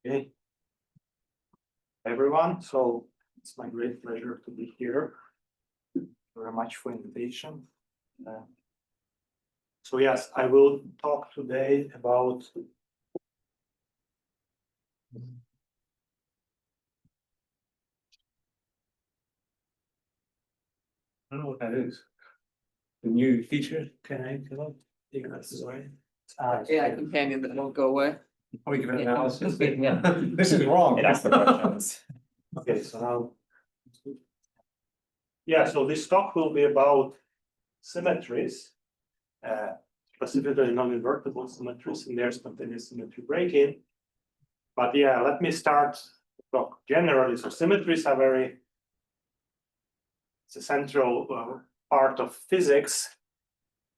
Okay, everyone. So it's my great pleasure to be here. Thank you very much for invitation. So yes, I will talk today about I don't know what that is. The new feature. Can I take this away? AI companion that won't go away. Are we giving analysis? Yeah. This is wrong. That's the question. Okay, so now. Yeah, so this talk will be about symmetries, specifically non-invertible symmetries and their spontaneous symmetry breaking. But yeah, let me start to talk generally. So symmetries are it's a central part of physics.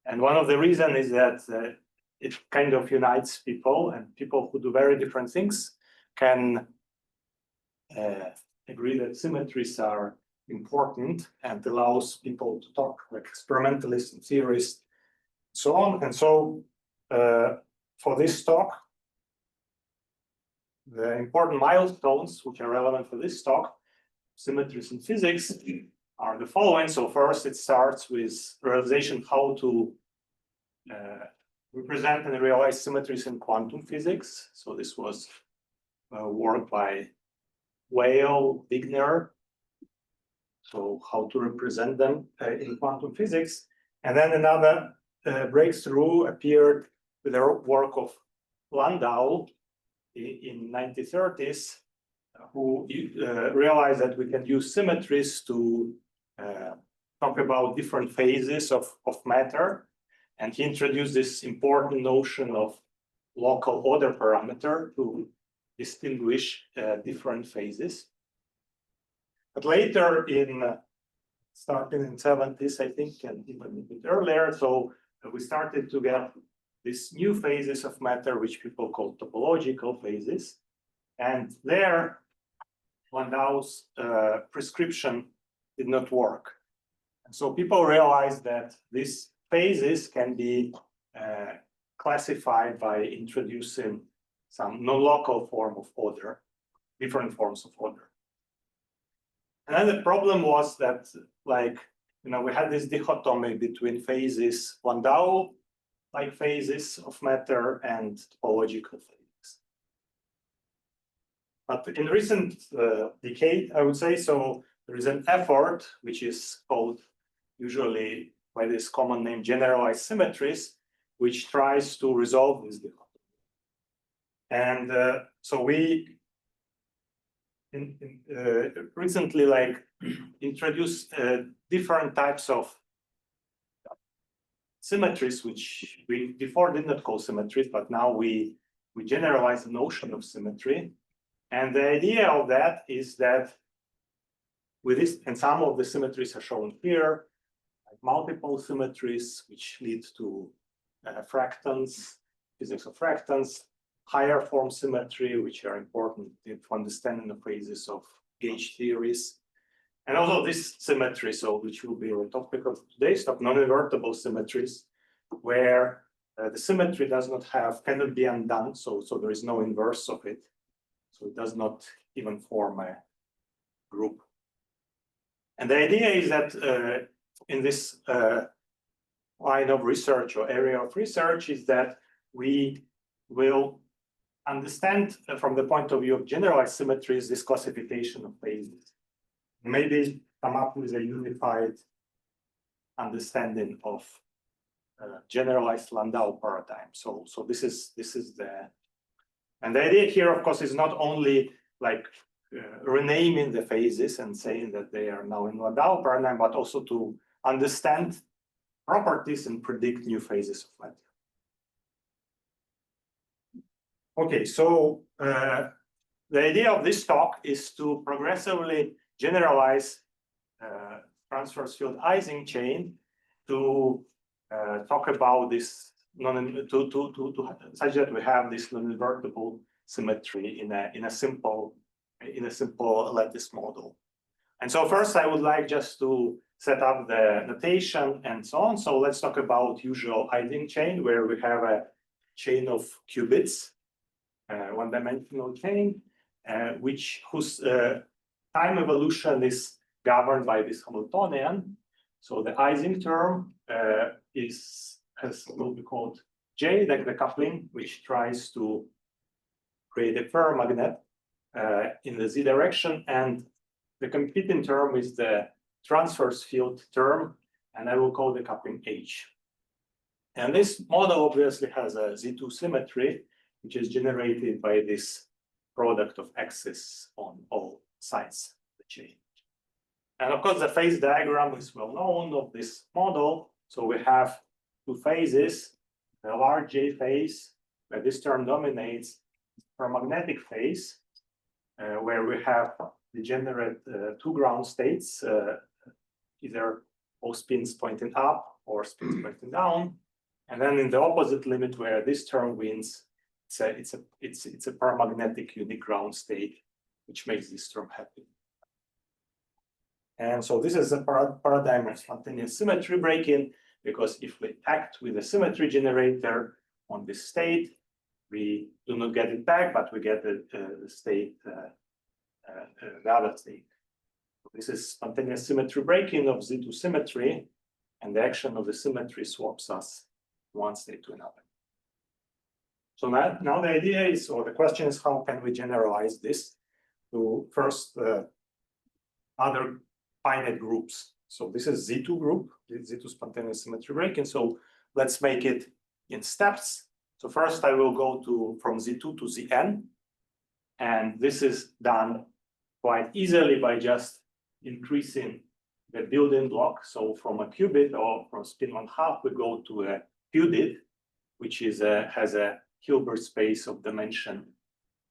And one of the reasons is that it kind of unites people, and people who do very different things can agree that symmetries are important and allows people to talk, like experimentalists and theorists, and so on. And so for this talk, the important milestones which are relevant for this talk, symmetries in physics, are the following. So first, it starts with realization how to represent and realize symmetries in quantum physics. So this was work by Weyl, Wigner. So how to represent them in quantum physics. And then another breakthrough appeared with the work of Landau in 1930s, who realized that we can use symmetries to talk about different phases of matter. And he introduced this important notion of local order parameter to distinguish different phases. But later, starting in 70s, I think, and even a bit earlier, so we started to get these new phases of matter, which people call topological phases. And there, Landau's prescription did not work. And so people realized that these phases can be classified by introducing some non-local form of order, different forms of order. And then the problem was that, like, we had this dichotomy between phases, Landau-like phases of matter and topological phases. But in recent decade, I would say, so there is an effort which is called usually by this common name generalized symmetries, which tries to resolve this dichotomy. And so we recently introduced different types of symmetries, which we before did not call symmetries, but now we generalize the notion of symmetry. And the idea of that is that with this, and some of the symmetries are shown here, like multiple symmetries, which lead to fractals, physics of fractals, higher form symmetry, which are important for understanding the phases of gauge theories. And also this symmetry, so which will be the topic of today's talk, non-invertible symmetries, where the symmetry cannot be undone, so there is no inverse of it. So it does not even form a group. And the idea is that in this line of research or area of research is that we will understand from the point of view of generalized symmetries this classification of phases. Maybe come up with a unified understanding of generalized Landau paradigm. So this is and the idea here, of course, is not only like renaming the phases and saying that they are now in Landau paradigm, but also to understand properties and predict new phases of matter. Okay, so the idea of this talk is to progressively generalize transverse field Ising chain to talk about this such that we have this non-invertible symmetry in a simple lattice model. And so first, I would like just to set up the notation and so on. So let's talk about usual Ising chain, where we have a chain of qubits. one-dimensional chain, whose time evolution is governed by this Hamiltonian. So the Ising term has what we call J, like the coupling, which tries to create a ferromagnet in the z direction, and the competing term is the transverse-field term, and I will call the coupling H. And this model obviously has a Z2 symmetry, which is generated by this product of axes on all sides of the chain. And of course, the phase diagram is well known of this model. So we have two phases, the large J phase, where this term dominates, ferromagnetic phase, where we have degenerate two ground states, either all spins pointing up or spins pointing down. And then in the opposite limit, where this term wins, it's a paramagnetic unique ground state, which makes this term happy. And so this is a paradigm of spontaneous symmetry breaking, because if we act with a symmetry generator on this state, we do not get it back, but we get the state, the other state. This is spontaneous symmetry breaking of Z2 symmetry, and the action of the symmetry swaps us one state to another. So now the idea is, or the question is, how can we generalize this to first other finite groups? So this is Z2 group, Z2 spontaneous symmetry breaking. So let's make it in steps. So first I will go from Z2 to Zn, and this is done quite easily by just increasing the building block. So from a qubit or from spin 1/2, we go to a qudit, which has a Hilbert space of dimension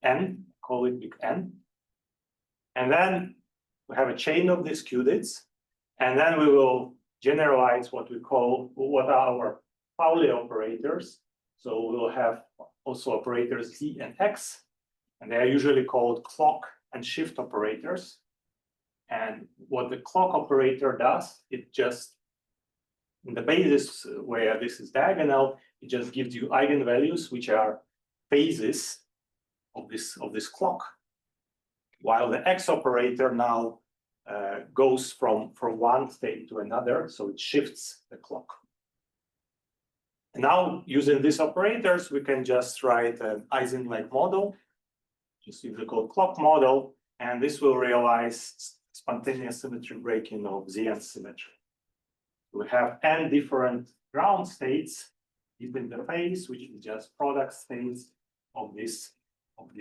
n, call it big N. And then we have a chain of these qudits, and then we will generalize what are our Pauli operators. So we'll have also operators z and x, and they are usually called clock and shift operators. And what the clock operator does, it just, in the basis where this is diagonal, it just gives you eigenvalues, which are phases of this clock, while the x operator now goes from one state to another, so it shifts the clock. And now, using these operators, we can just write an Ising-like model, just use the called clock model, and this will realize spontaneous symmetry breaking of Zn symmetry. We have n different ground states in the phase, which is just product states of this of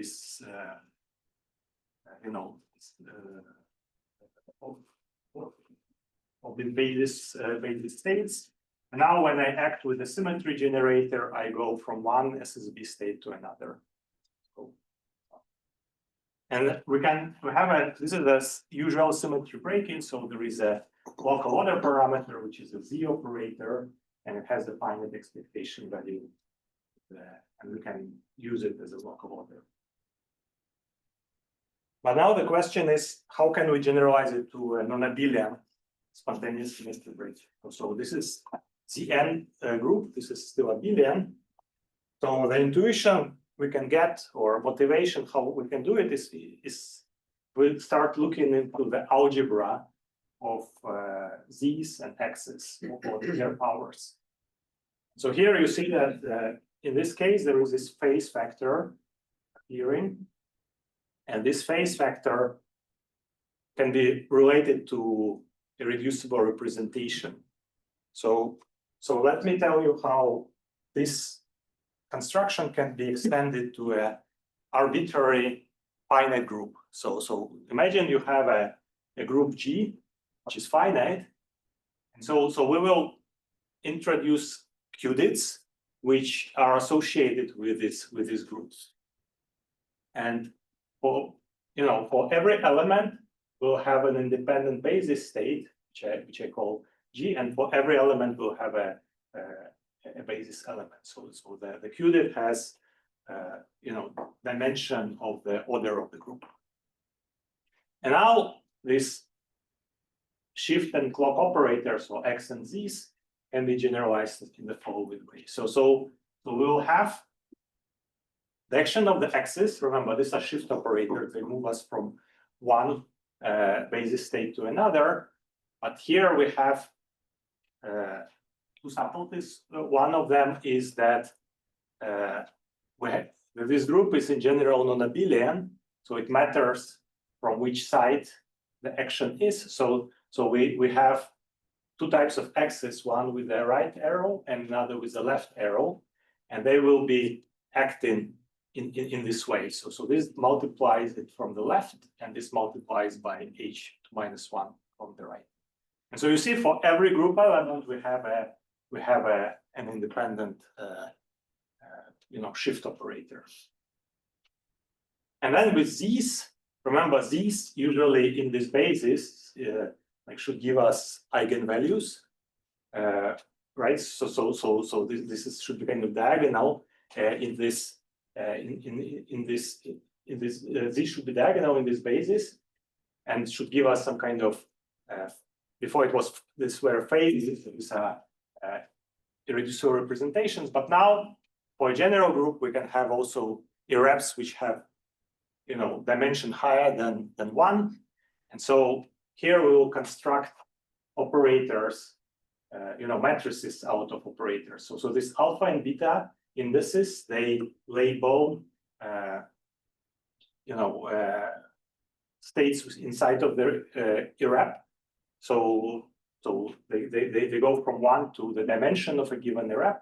the basis states. And now when I act with the symmetry generator, I go from one SSB state to another. And this is the usual symmetry breaking. So there is a local order parameter, which is a Z operator, and it has a finite expectation value. And we can use it as a local order. But now the question is, how can we generalize it to a non-Abelian spontaneous symmetry breaking? So this is Zn group. This is still abelian. So the intuition we can get, or motivation how we can do it, is we'll start looking into the algebra of z's and x's, or their powers. So here you see that in this case there is this phase factor appearing, and this phase factor can be related to irreducible representation. So let me tell you how this construction can be extended to an arbitrary finite group. So imagine you have a group G, which is finite. And so we will introduce qudits, which are associated with these groups. And for every element, we'll have an independent basis state, which I call G, and for every element, we'll have a basis element. So the qudit has dimension of the order of the group. And now this shift and clock operators, so x and z's, can be generalized in the following way. So we will have the action of the axis, remember, these are shift operators. They move us from one basis state to another. But here we have two subtleties. One of them is that this group is in general non-Abelian, so it matters from which side the action is. So we have two types of axes, one with the right arrow and another with the left arrow, and they will be acting in this way. So this multiplies it from the left, and this multiplies by h to minus 1 from the right. And so you see, for every group element, we have an independent shift operator. And then with these, remember, these usually in this basis should give us eigenvalues, right? So this should be kind of diagonal in this. This should be diagonal in this basis, and should give us some kind of. Before it was this were phases, these are irreducible representations, but now for a general group we can have also irreps which have dimension higher than 1, and so here we will construct operators, matrices out of operators. So this alpha and beta indices, they label states inside of the irrep. So they go from 1 to the dimension of a given irrep,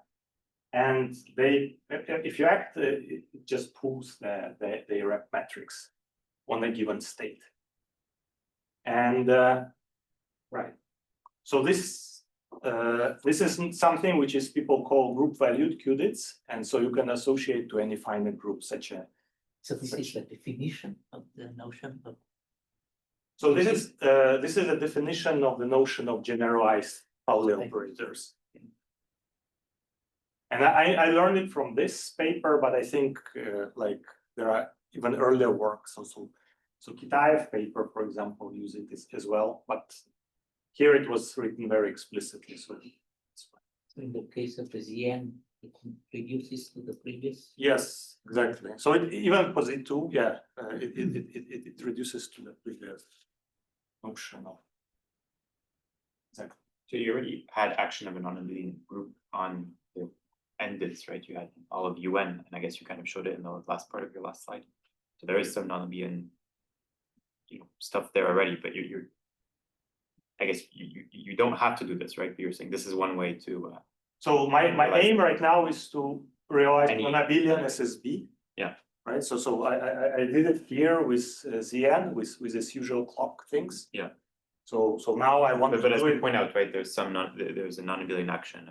and if you act, it just pulls the irrep matrix on a given state. And right, so this is something which is people call group valued qudits, and so you can associate to any finite group such a. So this is the definition of the notion of. So this is a definition of the notion of generalized Pauli operators. And I learned it from this paper, but I think there are even earlier works also. So Qudit paper, for example, use it as well, but here it was written very explicitly. So in the case of the Zn, it reduces to the previous. Yes, exactly. So even for Z2, yeah, it reduces to the previous notion of. Exactly. So you already had action of a non-Abelian group on the endits, right? You had all of UN, and I guess you kind of showed it in the last part of your last slide. So there is some non-Abelian, stuff there already, but I guess you don't have to do this, right? But you're saying this is one way to. So my aim right now is to realize non-Abelian SSB. Yeah. Right. So I did it here with Zn with this usual clock things. Yeah. So now I want but as we point out, right, there's a non-Abelian action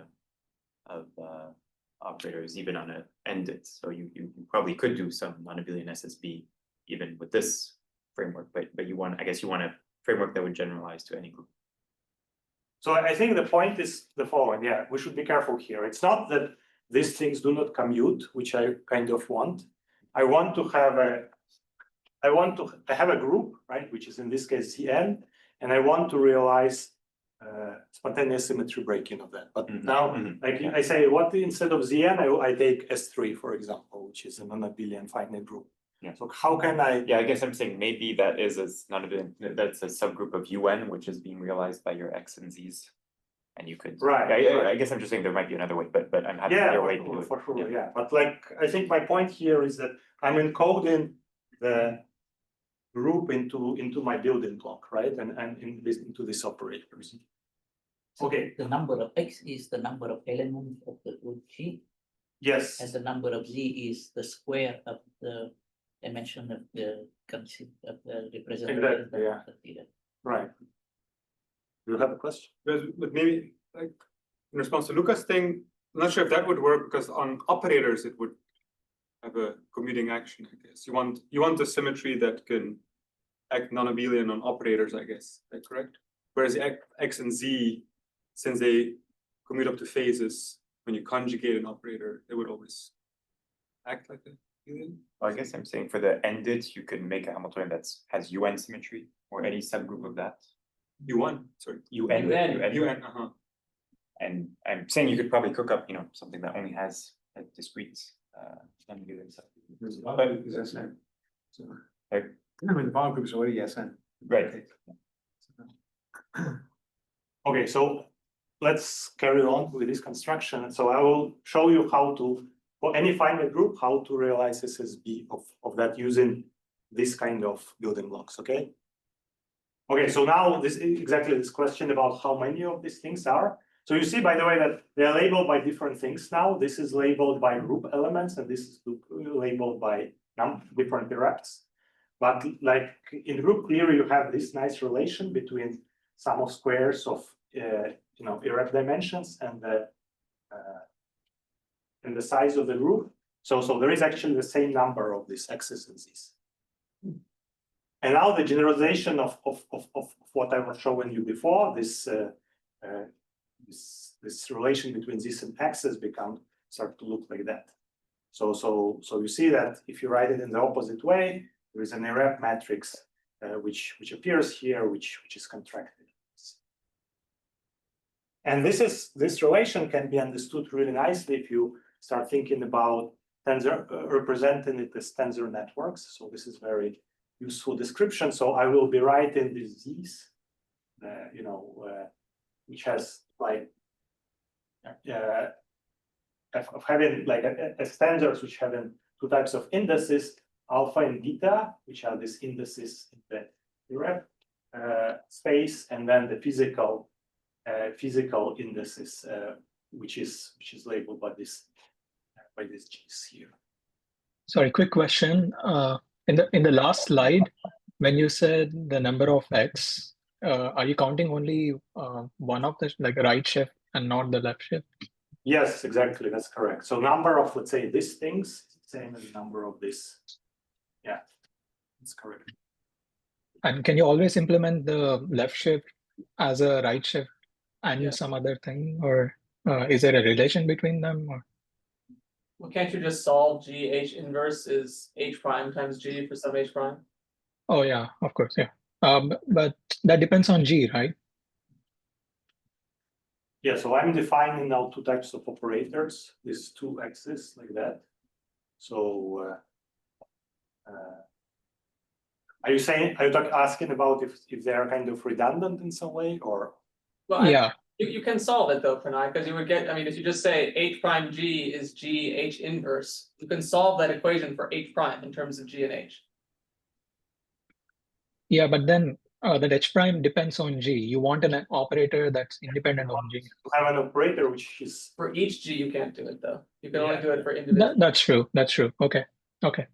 of operators even on an endit. So you probably could do some non-Abelian SSB even with this framework, but I guess you want a framework that would generalize to any group. So I think the point is the following. Yeah, we should be careful here. It's not that these things do not commute, which I kind of want. I want to have a group, right, which is in this case Cn, and I want to realize spontaneous symmetry breaking of that. But now, like I say, what instead of Zn, I take S3, for example, which is a non-Abelian finite group. Yeah. So how can I? Yeah, I guess I'm saying maybe that is non-Abelian. That's a subgroup of UN, which is being realized by your X and Z's, and you could. Right. I guess I'm just saying there might be another way, but I'm happy your way to do it. For sure. Yeah. But I think my point here is that I'm encoding the group into my building block, right? And into these operators. So okay. The number of X is the number of elements of the group G. Yes. And the number of Z is the square of the dimension of the representation. Exactly, yeah. Right. Do you have a question? But maybe in response to Luca's thing, I'm not sure if that would work because on operators it would have a commuting action, I guess. You want a symmetry that can act non-Abelian on operators, I guess. Is that correct? Whereas X and Z, since they commute up to phases, when you conjugate an operator, they would always act like a Abelian. Well, I guess I'm saying for the endit, you could make a Hamiltonian that has UN symmetry or any subgroup of that. UN, sorry. UN. And I'm saying you could probably cook up, something that only has a discrete non-Abelian subgroup. Because the other group is Sn. So, Right. I mean, the bottom group is already Sn. Right. Okay, so let's carry on with this construction. So I will show you how to, for any finite group, how to realize SSB of that using this kind of building blocks, okay? Okay, so now this is exactly this question about how many of these things are. So you see, by the way, that they're labeled by different things now. This is labeled by group elements, and this is labeled by different irreps. But like in group theory, you have this nice relation between sum of squares of irrep dimensions and the size of the group. So there is actually the same number of these x's and z's. And now the generalization of what I was showing you before, this relation between this and x's start to look like that. So you see that if you write it in the opposite way, there is an irrep matrix which appears here, which is contracted. And this relation can be understood really nicely if you start thinking about tensor representing it as tensor networks. So this is very useful description. So I will be writing these z's, which has like of having like as tensors which having two types of indices, alpha and beta, which are these indices in the irrep space, and then the physical indices, which is labeled by this g's here. Sorry, quick question. In the last slide, when you said the number of x, are you counting only one of the like right shift and not the left shift? Yes, exactly. That's correct. So number of, let's say, these things, same as the number of this. Yeah, that's correct. And can you always implement the left shift as a right shift and some other thing, or is there a relation between them? Or? Well, can't you just solve G H inverse is H prime times G for some H prime? Oh yeah, of course, yeah. But that depends on G, right? Yeah, so I'm defining now two types of operators, these two x's like that. So are you asking about if they are kind of redundant in some way, or? Well, yeah. You can solve it though, Pranay, because you would get, I mean, if you just say H prime G is G H inverse, you can solve that equation for H prime in terms of G and H. Yeah, but then that H prime depends on G. You want an operator that's independent of G. You have an operator which is... For each G, you can't do it though. You can only do it for individual. That's true. That's true. Okay. Okay.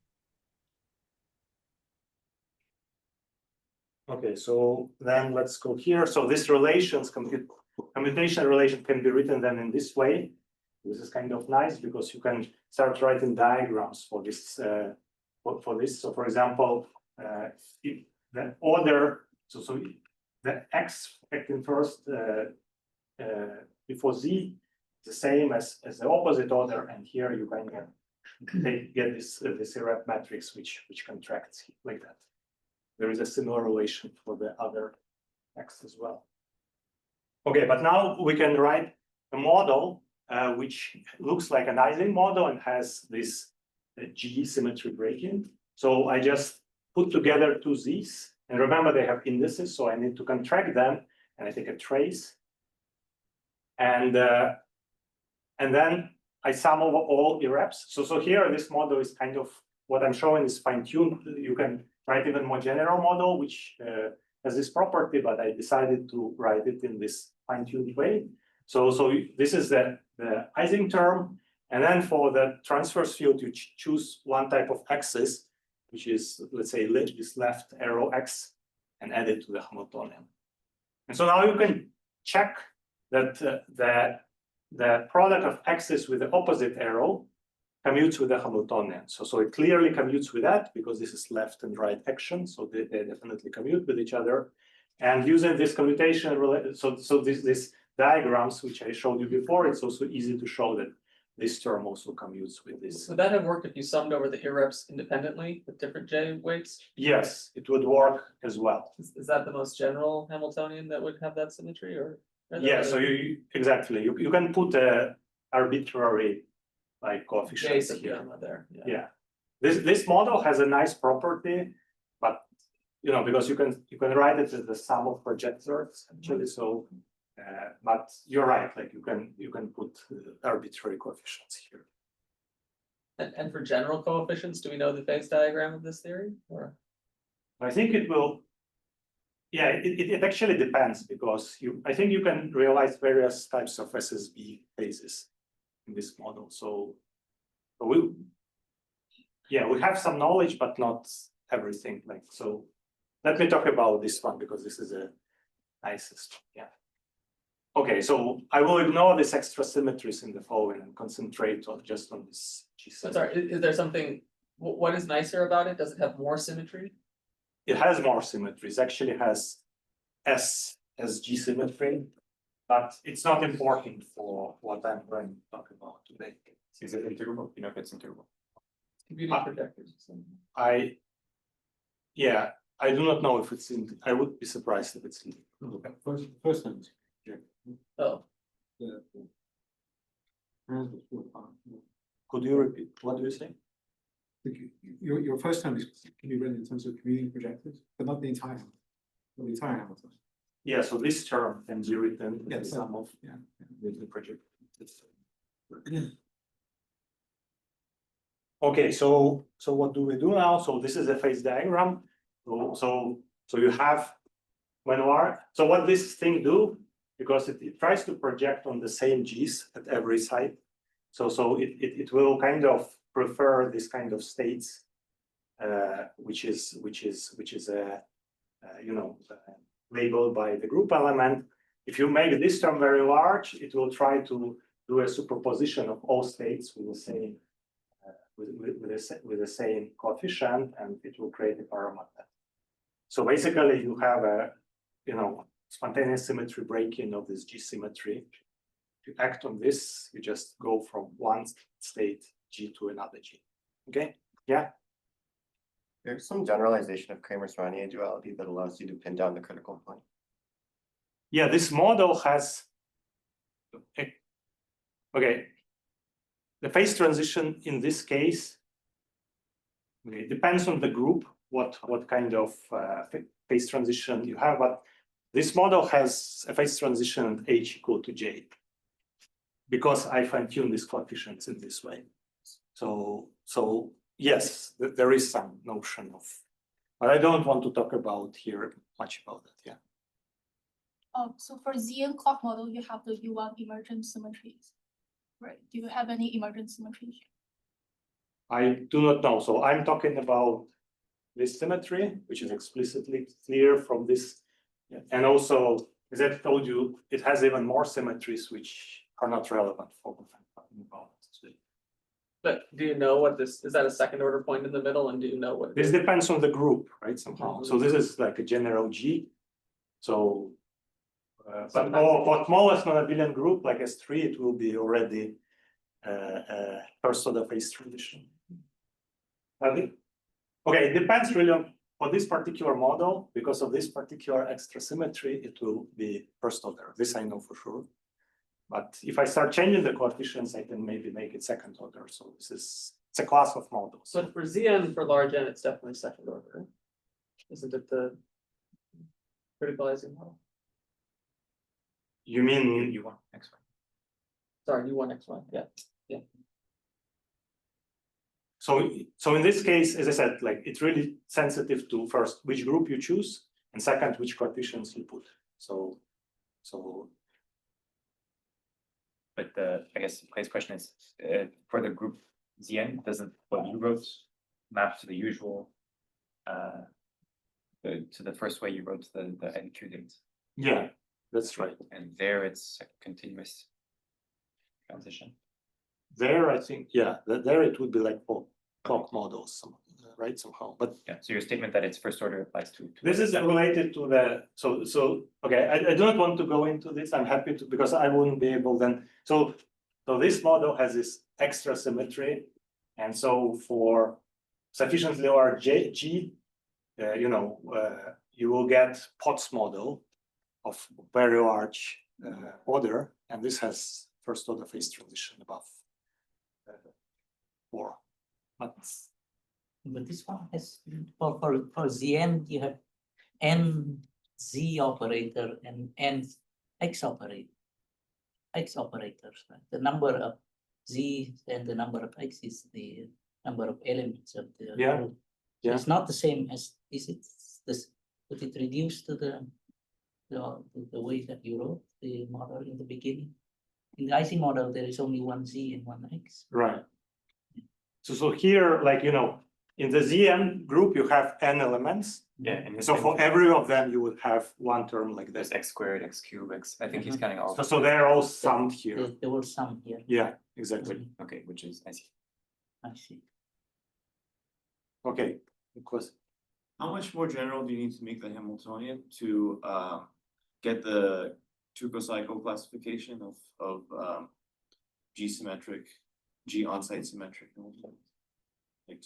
Okay, so then let's go here. So this commutation relation can be written then in this way. This is kind of nice because you can start writing diagrams for this. So for example, if the order, so the x acting first before z is the same as the opposite order, and here you can get this irrep matrix which contracts like that. There is a similar relation for the other x as well. Okay, but now we can write a model which looks like an Ising model and has this G symmetry breaking. So I just put together two z's, and remember they have indices, so I need to contract them, and I take a trace, and then I sum over all irreps. So here this model is kind of what I'm showing is fine-tuned. You can write even more general model which has this property, but I decided to write it in this fine-tuned way. So this is the Ising term, and then for the transverse field you choose one type of axis, which is, let's say, this left arrow x, and add it to the Hamiltonian. And so now you can check that the product of axis with the opposite arrow commutes with the Hamiltonian. So it clearly commutes with that because this is left and right action. So they definitely commute with each other. And using this commutation, so this diagrams, which I showed you before, it's also easy to show that this term also commutes with this. Would that have worked if you summed over the irreps independently with different J weights? Yes, it would work as well. Is that the most general Hamiltonian that would have that symmetry, or? Yeah, so exactly. You can put a arbitrary like coefficients here. There. Yeah, This model has a nice property, but because you can write it as the sum of projectors actually. So, but you're right. Like you can put arbitrary coefficients here. And for general coefficients, do we know the phase diagram of this theory, or? I think it will. Yeah, it actually depends because I think you can realize various types of SSB phases in this model. So we have some knowledge, but not everything. Like so, let me talk about this one because this is a nicest. Yeah. Okay, so I will ignore these extra symmetries in the following and concentrate just on this G I'm symmetry. sorry, is there something, what is nicer about it? Does it have more symmetry? It has more symmetries. Actually, has S as G symmetry, but it's not important for what I'm going to talk about today. Is it integrable? You know if it's integrable. Computing projectors. I do not know if it's in. I would be surprised if it's in. First time. Oh, Could you repeat? What do you say? Your first term is can be written in terms of commuting projectors, but not the entire Hamilton. Yeah, so this term can be written in the sum of Yeah. with the project. Okay, so what do we do now? So this is a phase diagram. So you have so what this thing do, because it tries to project on the same G's at every site. So it will kind of prefer this kind of states, which is labeled by the group element. If you make this term very large, it will try to do a superposition of all states with the same with the same coefficient, and it will create a parameter. So basically, you have a spontaneous symmetry breaking of this G symmetry. To act on this, you just go from one state G to another G. Okay? Yeah. There's some generalization of Kramers-Ronnier duality that allows you to pin down the critical point. Yeah, this model has. Okay. The phase transition in this case, it depends on the group, what kind of phase transition you have, but this model has a phase transition at H equal to J because I fine-tune these coefficients in this way. So yes, there is some notion of, but I don't want to talk about here much about that. Yeah. So for ZN clock model, you have the U1 emergent symmetries, right? Do you have any emergent symmetries? I do not know. So I'm talking about this symmetry, which is explicitly clear from this. Yeah. And also, as I told you, it has even more symmetries which are not relevant for what I'm talking about today. but do you know what this, is that a second order point in the middle, and do you know what? This depends on the group, right? Somehow. So this is like a general G. So, but for smallest non-Abelian group like S3, it will be already first order phase transition. Okay, it depends really on for this particular model, because of this particular extra symmetry, it will be first order. This I know for sure. But if I start changing the coefficients, I can maybe make it second order. So it's a class of models. So for Zn for large n, it's definitely second order, right? Isn't it the critical Ising model? You mean U1 x1. Sorry, U1 x1, yeah. So in this case, as I said, like it's really sensitive to first which group you choose, and second which coefficients you put. So But I guess Clay's question is for the group Zn, doesn't what you wrote map to the usual to the first way you wrote the n qudits? yeah, that's right. And there it's a continuous transition. There, I think, yeah, there it would be like clock models, right? Somehow, but Yeah. So your statement that it's first order applies to this is related to the so okay. I do not want to go into this. I'm happy to because I wouldn't be able then. So this model has this extra symmetry, and so for sufficiently large G, you will get Potts model of very large order, and this has first order phase transition above 4. But But this one has, for Zn, you have n z operator and n x operator. X operators, right? The number of z and the number of x is the number of elements of the Yeah, group. So yeah. it's not the same as, is it this, would it reduce to the way that you wrote the model in the beginning? In the Ising model, there is only one z and one x. Right. So here, like, in the Zn group, you have n elements. Yeah, and So for every of them, you would have one term like there's this. x squared, x cubed, x. I think he's counting all. So they're all summed here. There were some here. Yeah, exactly. Mhm, Okay, which is I see. I see. Okay. Because How much more general do you need to make the Hamiltonian to get the two-cycle classification of G symmetric, G on-site symmetric?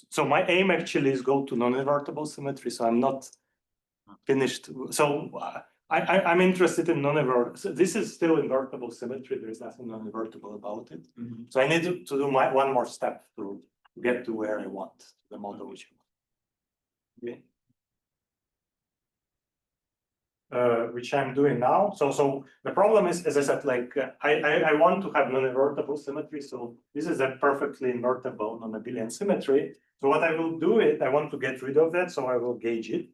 so my aim actually is go to non-invertible symmetry. So I'm not finished. So I'm interested in non-invertible. So this is still invertible symmetry. There is nothing non-invertible about it. So I need to do one more step to get to where I want, the model which I want. Okay. Which I'm doing now. So the problem is, as I said, like I want to have non-invertible symmetry. So this is a perfectly invertible non-Abelian symmetry. So what I will do is I want to get rid of that. So I will gauge it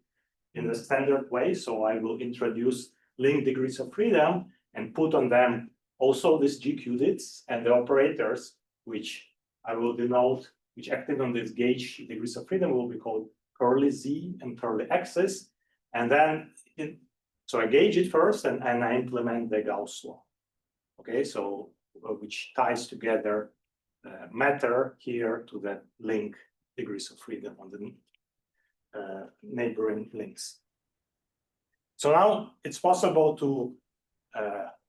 in the standard way. So I will introduce linked degrees of freedom and put on them also these G qudits and the operators, which I will denote, which acting on this gauge degrees of freedom will be called curly Z and curly X's. And then so I gauge it first and I implement the Gauss law. Okay, so which ties together matter here to the link degrees of freedom on the neighboring links. So now it's possible to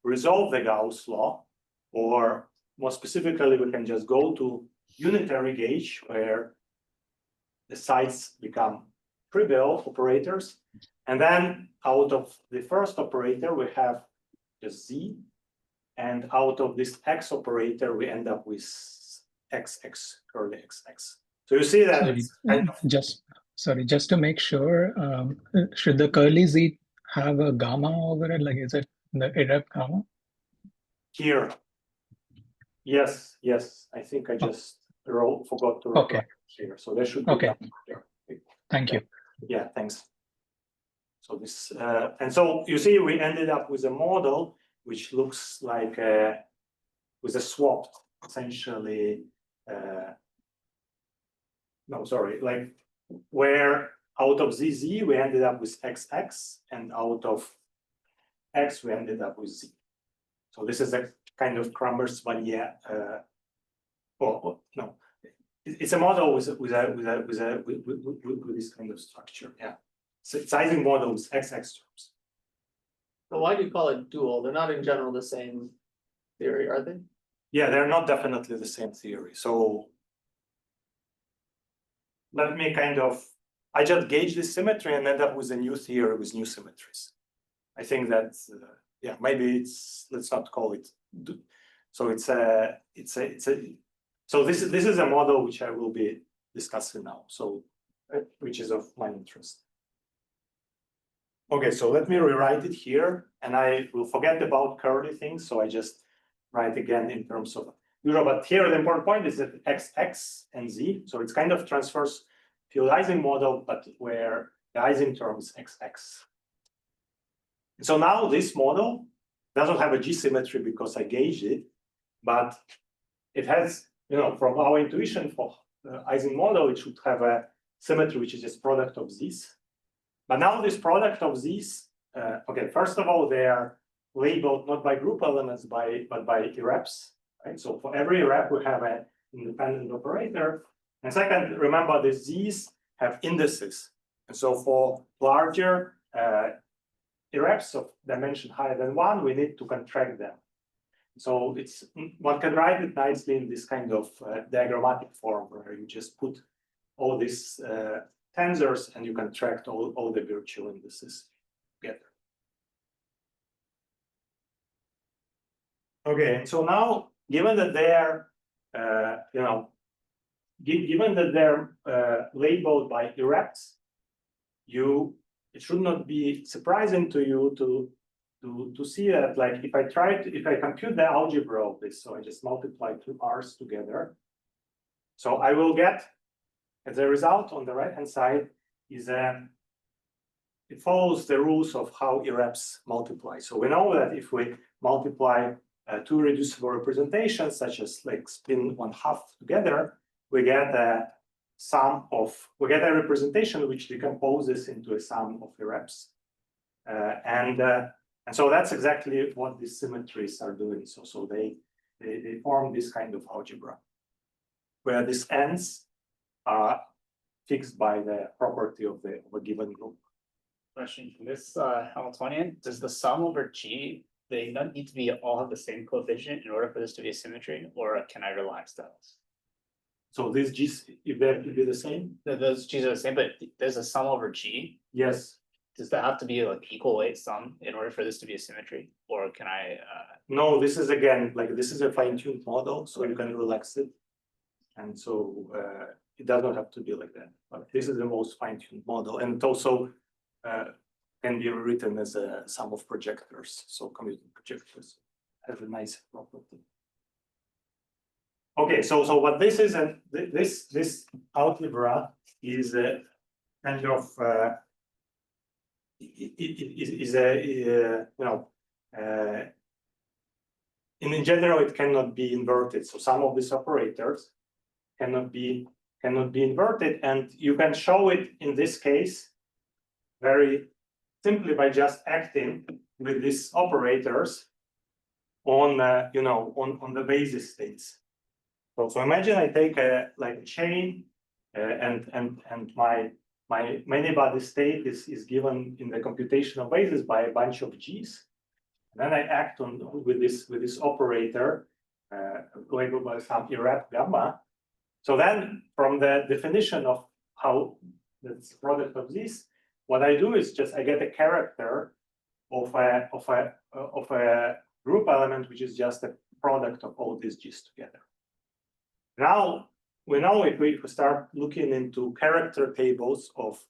resolve the Gauss law, or more specifically, we can just go to unitary gauge where the sites become trivial operators. And then out of the first operator, we have just Z. And out of this X operator, we end up with XX, curly XX. So you see that Sorry, it's kind of just to make sure, should the curly Z have a gamma over it? Like, is it the irrep gamma? here. Yes, I think I just forgot to Okay. write here. So there should be Okay. gamma here. Thank you. Yeah, thanks. So this, and so you see, we ended up with a model which looks like with a swapped, essentially. No, sorry, like where out of ZZ we ended up with XX, and out of X we ended up with Z. So this is a kind of Kramers-Vanier. No, it's a model with this kind of structure. Yeah. So Ising models XX terms. So why do you call it dual? They're not in general the same theory, are they? Yeah, they're not definitely the same theory. So let me I just gauge this symmetry and end up with a new theory with new symmetries. I think that, yeah, maybe let's not call it. So so this is a model which I will be discussing now. So which is of my interest. Okay, so let me rewrite it here, and I will forget about curly things. So I just write again in terms of euro. But here the important point is that XX and Z. So it's kind of transverse-field Ising model, but where the Ising term is XX. So now this model doesn't have a G symmetry because I gauged it, but it has, from our intuition for the Ising model, it should have a symmetry which is just product of these. But now this product of these, okay, first of all, they are labeled not by group elements, but by irreps, right? So for every irrep, we have an independent operator. And second, remember that these have indices. And so for larger irreps of dimension higher than 1, we need to contract them. So one can write it nicely in this kind of diagrammatic form where you just put all these tensors and you contract all the virtual indices together. Okay, so now given that they are, given that they're labeled by irreps, it should not be surprising to you to see that, like, if I compute the algebra of this, so I just multiply two r's together, so I will get, as a result, on the right hand side is it follows the rules of how irreps multiply. So we know that if we multiply two reducible representations, such as like spin 1/2 together, we get a representation which decomposes into a sum of irreps. And so that's exactly what these symmetries are doing. So they form this kind of algebra, where these ends are fixed by the property of a given group. Question for this Hamiltonian, does the sum over G, they don't need to be all have the same coefficient in order for this to be a symmetry, or can I relax those? So these G's, if they have to be the same? Those G's are the same, but there's a sum over G. Yes. Does that have to be like equal weight sum in order for this to be a symmetry, or can I? No, this is again, like, this is a fine-tuned model, so you can relax it. And so it does not have to be like that, but this is the most fine-tuned model, and it also can be written as a sum of projectors. So commuting projectors have a nice property. Okay, so what this is, and this algebra is a kind of is a in general it cannot be inverted. So some of these operators cannot be inverted, and you can show it in this case very simply by just acting with these operators on on the basis states. So imagine I take a chain and my many-body state is given in the computational basis by a bunch of G's. And then I act with this operator labeled by some irrep gamma. So then, from the definition of how that's the product of this, what I do is just I get a character of a group element which is just a product of all these G's together. Now we know if we start looking into character tables of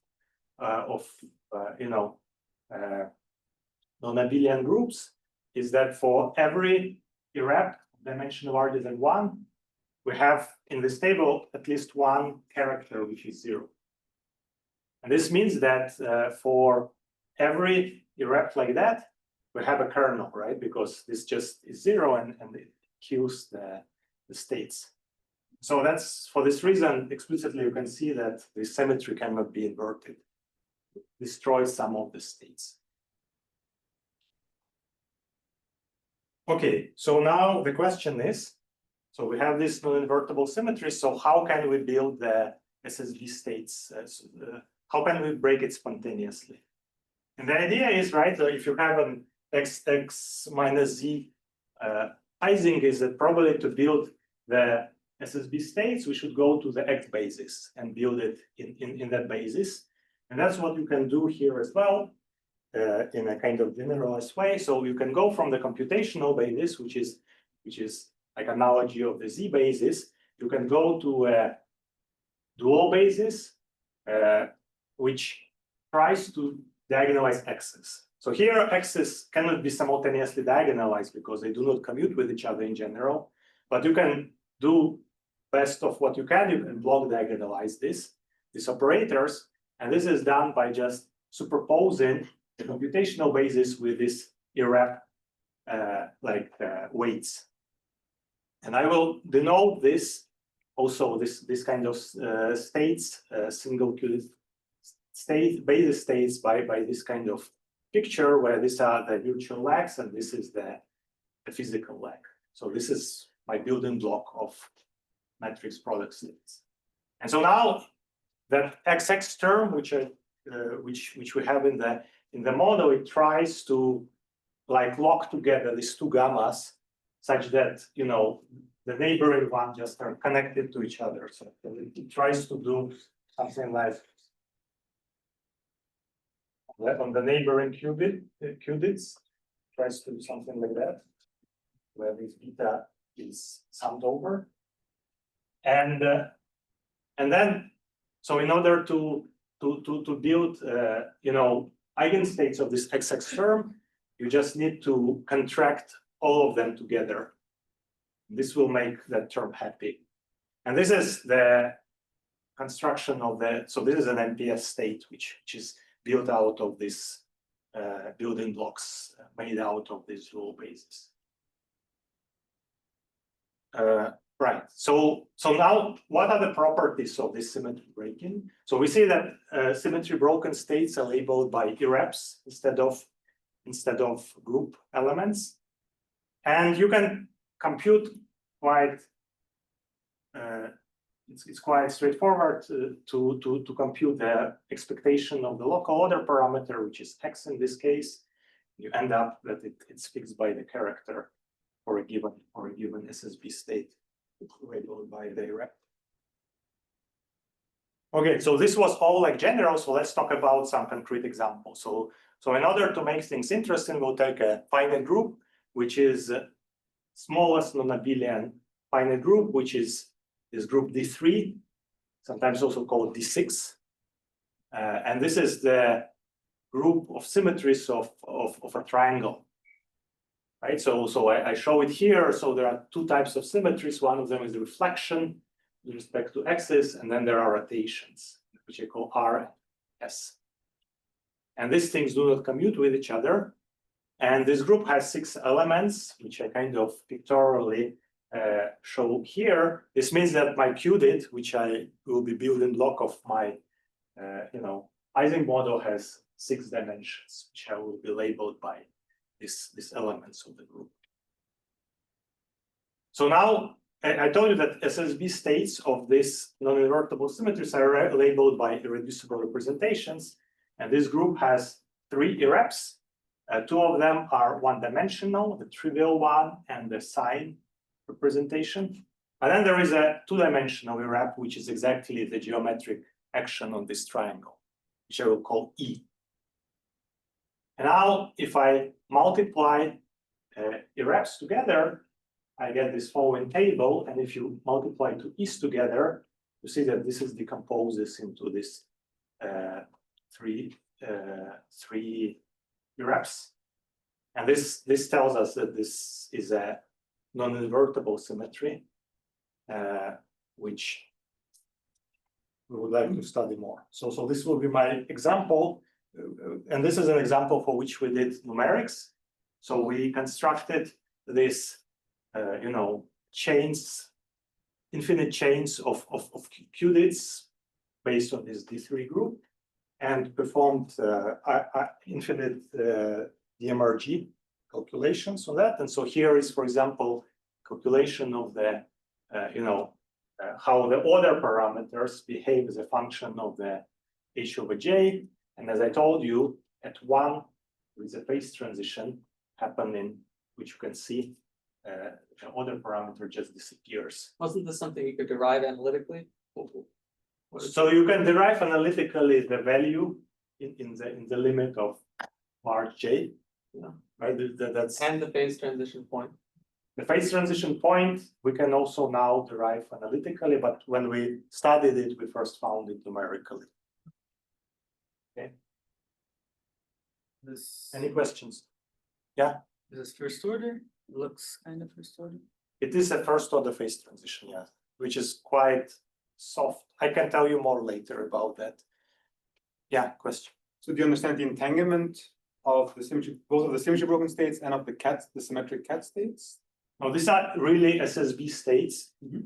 non-Abelian groups, is that for every irrep dimension larger than 1, we have in this table at least one character which is 0. And this means that for every irrep like that, we have a kernel, right? Because this just is 0 and it kills the states. So that's, for this reason, explicitly you can see that the symmetry cannot be inverted. It destroys some of the states. Okay, so now the question is, so we have this non-invertible symmetry, so how can we build the SSB states? How can we break it spontaneously? And the idea is, right, so if you have an x minus z Ising, is that probably to build the SSB states, we should go to the X basis and build it in that basis. And that's what you can do here as well, in a kind of generalized way. So you can go from the computational basis, which is like analogy of the Z basis. You can go to a dual basis, which tries to diagonalize X's. So here X's cannot be simultaneously diagonalized because they do not commute with each other in general, but you can do best of what you can block diagonalize these operators, and this is done by just superposing the computational basis with this irrep weights. And I will denote this also this kind of states, single qubit state basis states by this kind of picture where these are the virtual legs and this is the physical leg. So this is my building block of matrix product states. And so now that XX term, which we have in the model, it tries to lock together these two gammas such that the neighboring one just are connected to each other. So it tries to do something like on the neighboring qudits, tries to do something like that, where this beta is summed over. And And then, so in order to build, eigenstates of this XX term, you just need to contract all of them together. This will make that term happy. And this is the construction of so this is an NPS state, which is built out of this building blocks made out of these rule bases. Right. So now, what are the properties of this symmetry breaking? So we see that symmetry broken states are labeled by irreps instead of group elements, and you can compute quite. It's quite straightforward to compute the expectation of the local order parameter, which is x in this case. You end up that it's fixed by the character for a given SSB state labeled by the irrep. Okay, so this was all like general. So let's talk about some concrete examples. So in order to make things interesting, we'll take a finite group, which is smallest non-Abelian finite group, which is this group D3, sometimes also called D6. And this is the group of symmetries of a triangle. Right, so I show it here. So there are two types of symmetries. One of them is the reflection with respect to axis, and then there are rotations, which I call R and S. And these things do not commute with each other. And this group has 6 elements, which I kind of pictorially show here. This means that my qudit, which I will be building block of my, Ising model, has 6 dimensions, which I will be labeled by these elements of the group. So now I told you that SSB states of this non-invertible symmetries are labeled by irreducible representations, and this group has 3 irreps. 2 of them are one-dimensional, the trivial one and the sign representation. And then there is a 2-dimensional irrep, which is exactly the geometric action on this triangle, which I will call E. And now, if I multiply irreps together, I get this following table. And if you multiply 2 E's together, you see that this is decomposes into this 3 irreps. And this tells us that this is a non-invertible symmetry, which we would like to study more. So this will be my example. And this is an example for which we did numerics. So we constructed this, chains, infinite chains of qudits based on this D3 group, and performed infinite DMRG calculations on that. And so here is, for example, calculation of the, how the order parameters behave as a function of the H over J. And as I told you, at 1, there is a phase transition happening, which you can see the order parameter just disappears. Wasn't this something you could derive analytically? So you can derive analytically the value in the limit of large J. Yeah. Right? That's and the phase transition point. The phase transition point we can also now derive analytically, but when we studied it, we first found it numerically. Okay. Any questions? Yeah. Is this first order? It looks kind of first order. It is a first order phase transition, yeah, which is quite soft. I can tell you more later about that. Yeah, question. So do you understand the entanglement of the symmetry, both of the symmetry broken states and of the symmetric cat states? No, these are really SSB states. Mm-hmm.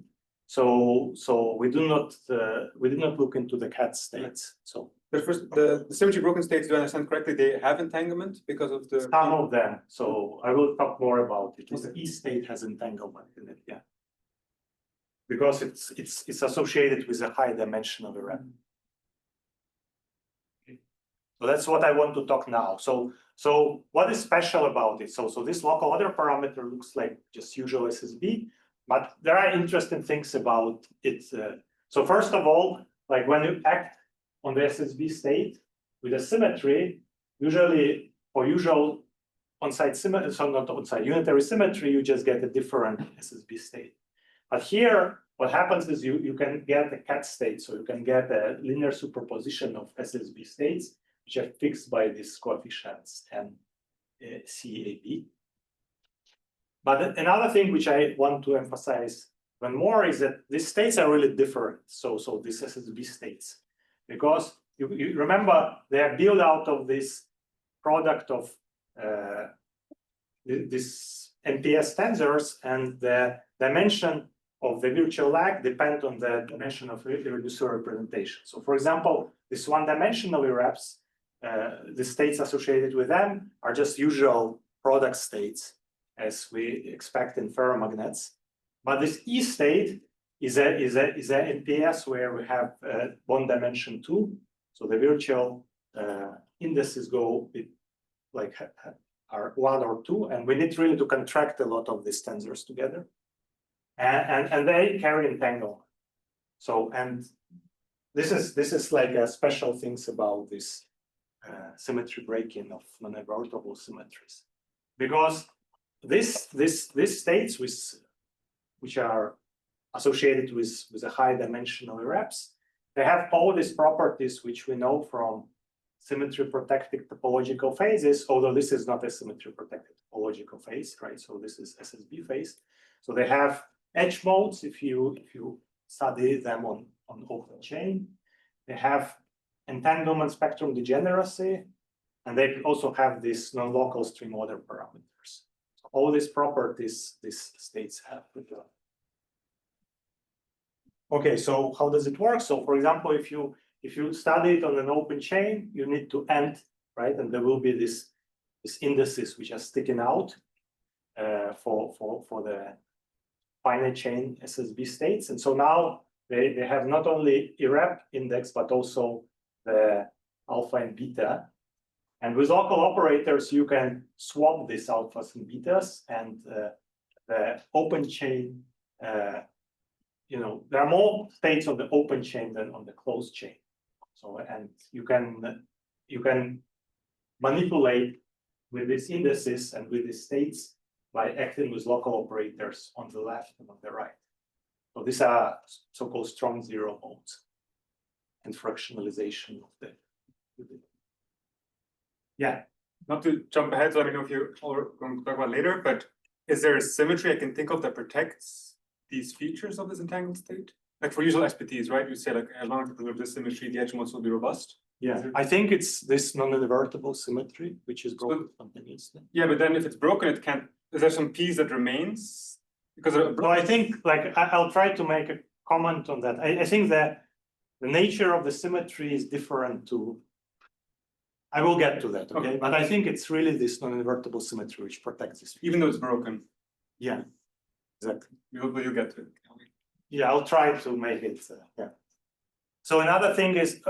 So we do not look into the cat states. So but first, the symmetry broken states, do I understand correctly, they have entanglement because of the some of them. So I will talk more about it. The E state has entanglement in it, yeah. Because it's associated with a high dimension of a rep. Okay. So that's what I want to talk now. So what is special about it? So this local order parameter looks like just usual SSB, but there are interesting things about it. So first of all, like when you act on the SSB state with a symmetry, usually for usual on-site symmetry, so not on-site unitary symmetry, you just get a different SSB state. But here what happens is you can get a cat state, so you can get a linear superposition of SSB states, which are fixed by these coefficients and CAB. But another thing which I want to emphasize even more is that these states are really different. So these SSB states, because you remember they are built out of this product of this MPS tensors, and the dimension of the virtual lag depend on the dimension of irreducible representation. So for example, this one-dimensional irreps, the states associated with them are just usual product states as we expect in ferromagnets. But this E state is a NPS where we have one dimension too. So the virtual indices go with like are 1 or 2, and we need really to contract a lot of these tensors together, and they carry entanglement. So and this is like a special things about this symmetry breaking of non-invertible symmetries, because these states which are associated with a high dimensional irreps, they have all these properties which we know from symmetry-protected topological phases, although this is not a symmetry-protected topological phase, right? So this is SSB phase. So they have edge modes if you study them on open chain. They have entanglement spectrum degeneracy, and they also have this non-local string order parameters. So all these properties these states have. Okay, so how does it work? So for example, if you study it on an open chain, you need to end, right? And there will be this indices which are sticking out for the finite chain SSB states. And so now they have not only irrep index, but also the alpha and beta. And with local operators, you can swap these alphas and betas, and the open chain, there are more states on the open chain than on the closed chain. So, and you can manipulate with these indices and with these states by acting with local operators on the left and on the right. So these are so-called strong zero modes and fractionalization of the. Yeah. Not to jump ahead, so I don't know if you're going to talk about later, but is there a symmetry I can think of that protects these features of this entangled state? Like for usual SPTs, right? You say like as long as preserve this symmetry, the edge modes will be robust. Yeah, I think it's this non-invertible symmetry, which is broken spontaneously. Yeah, but then if it's broken, it can't. Is there some piece that remains? Because no, I think like I'll try to make a comment on that. I think that the nature of the symmetry is different to. I will get to that, okay? But I think it's really this non-invertible symmetry which protects this. Even though it's broken. Yeah, exactly. You'll get to it. Yeah, I'll try to make it. Yeah. So another thing is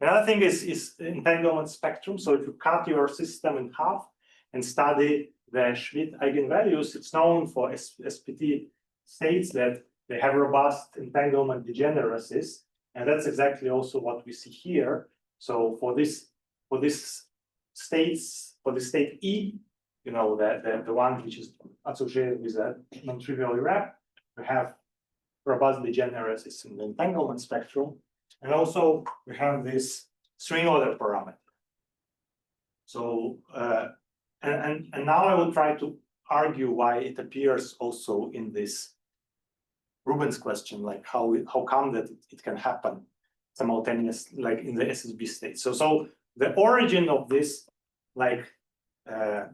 Another thing is entanglement spectrum. So if you cut your system in half and study the Schmidt eigenvalues, it's known for SPT states that they have robust entanglement degeneracies, and that's exactly also what we see here. So for this state E, the one which is associated with a non-trivial irrep, we have robust degeneracies in the entanglement spectrum, and also we have this string order parameter. So and now I will try to argue why it appears also in this Rubin's question, like how come that it can happen simultaneous, like in the SSB state. So the origin of this, like there